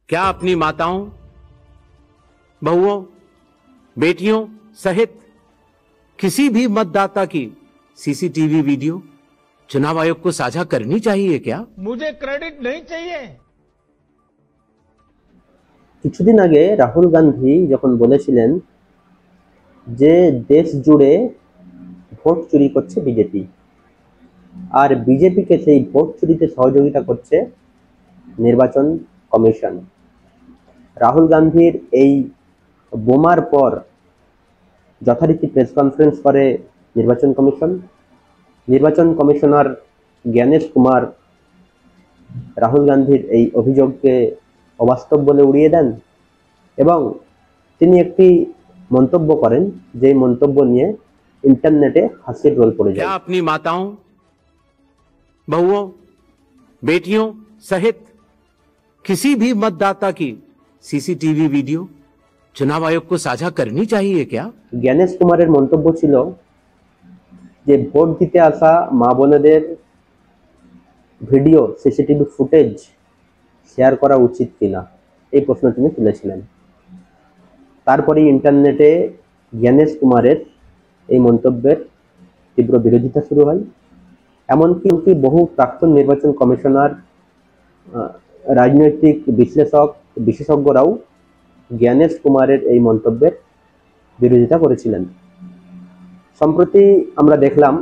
क्या अपनी माताओं, बहुओं, बेटियों सहित किसी भी मतदाता की सीसीटीवी वीडियो चुनाव आयोग को साझा करनी चाहिए क्या? मुझे क्रेडिट नहीं चाहिए। কিছুদিন আগে রাহুল গান্ধী যখন বলেছিলেন যে দেশ জুড়ে ভোট চুরি করছে বিজেপি, আর বিজেপিকে সেই ভোট চুরিতে সহযোগিতা করছে নির্বাচন কমিশন। রাহুল গান্ধীর এই বোমার পর যথারীতি প্রেস কনফারেন্স করে নির্বাচন কমিশনার জ্ঞানেশ কুমার রাহুল গান্ধীর এই অভিযোগকে অবাস্তব বলে উড়িয়ে দেন এবং তিনি একটি মন্তব্য করেন, যে মন্তব্য নিয়ে इंटरनेटे हास्यर रोल पड़े जाए। क्या अपनी माताओं, बहुओं, बेटियों सहित किसी भी मतदाता की सीसीटीवी वीडियो चुनाव आयोग को साझा करनी चाहिए क्या? ज्ञानेश कुमारेर मंतब्य छिलो जे भोट दिते आसा मा बोनेदेर भिडियो सीसीटीवी फुटेज शेयर करा उचित किना এই প্রশ্ন তিনি তুলেছিলেন। তারপরে ইন্টারনেটে জ্ঞানেশ কুমারের এই মন্তব্যের তীব্র বিরোধিতা শুরু হয়। এমনকি বহু প্রাক্তন নির্বাচন কমিশনার, রাজনৈতিক বিশ্লেষক, বিশেষজ্ঞরাও জ্ঞানেশ কুমারের এই মন্তব্যের বিরোধিতা করেছিলেন। সম্প্রতি আমরা দেখলাম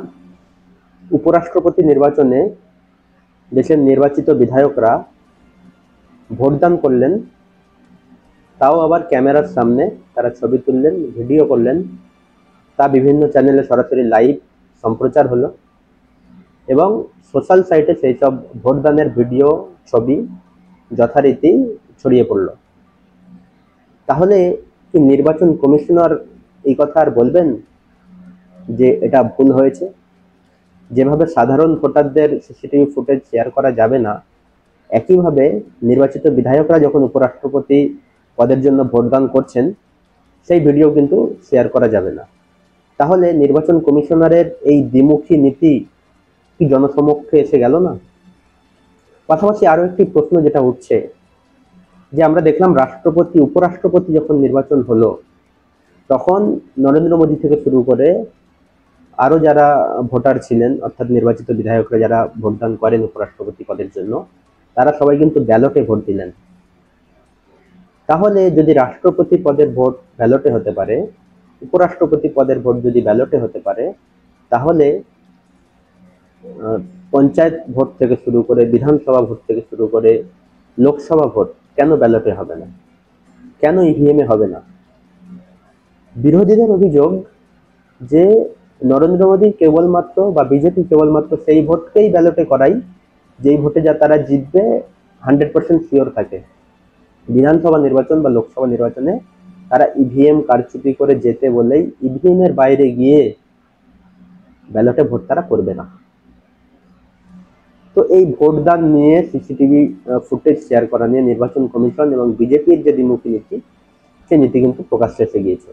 উপরাষ্ট্রপতি নির্বাচনে দেশের নির্বাচিত বিধায়করা ভোটদান করলেন, তাও আবার ক্যামেরার সামনে তারা ছবি তুললেন, ভিডিও করলেন, তা বিভিন্ন চ্যানেলে সরাসরি লাইভ সম্প্রচার হলো এবং সোশ্যাল সাইটে সেই সব ভোটদানের ভিডিও, ছবি যথারীতি ছড়িয়ে পড়ল। তাহলে কি নির্বাচন কমিশনার এই কথা আর বলবেন যে এটা ভুল হয়েছে? যেভাবে সাধারণ ভোটারদের সিসিটিভি ফুটেজ শেয়ার করা যাবে না, একইভাবে নির্বাচিত বিধায়করা যখন উপরাষ্ট্রপতি পদের জন্য ভোটদান করছেন সেই ভিডিও কিন্তু শেয়ার করা যাবে না। তাহলে নির্বাচন কমিশনারের এই দ্বিমুখী নীতি কি জনসমক্ষে এসে গেল না? পাশাপাশি আরো একটি প্রশ্ন যেটা উঠছে, যে আমরা দেখলাম রাষ্ট্রপতি, উপরাষ্ট্রপতি যখন নির্বাচন হলো তখন নরেন্দ্র মোদী থেকে শুরু করে আরো যারা ভোটার ছিলেন, অর্থাৎ নির্বাচিত বিধায়করা যারা ভোটদান করেন উপরাষ্ট্রপতি পদের জন্য, তারা সবাই কিন্তু ব্যালটে ভোট দিলেন। তাহলে যদি রাষ্ট্রপতি পদের ভোট ব্যালটে হতে পারে, উপরাষ্ট্রপতি পদের ভোট যদি ব্যালটে হতে পারে, তাহলে পঞ্চায়েত ভোট থেকে শুরু করে, বিধানসভা ভোট থেকে শুরু করে লোকসভা ভোট কেন ব্যালটে হবে না, কেন ইভিএমে হবে না? বিরোধীদের অভিযোগ যে নরেন্দ্র মোদী কেবলমাত্র বা বিজেপি কেবলমাত্র সেই ভোটকেই ব্যালটে করাই যেই ভোটে যা তারা জিতবে 100% শিওর থাকে। বিধানসভা নির্বাচন বা লোকসভা নির্বাচনে তারা ইভিএম কারচুপি করে যেতে বলেই ইভিএম এর বাইরে গিয়ে ব্যালটে ভোট তারা করবে না। তো এই ভোটদান নিয়ে, সিসিটিভি ফুটেজ শেয়ার করা নিয়ে নির্বাচন কমিশন এবং বিজেপির যে দ্বিমুখী নীতি, সেই নীতি কিন্তু প্রকাশ্যে এসে গিয়েছে।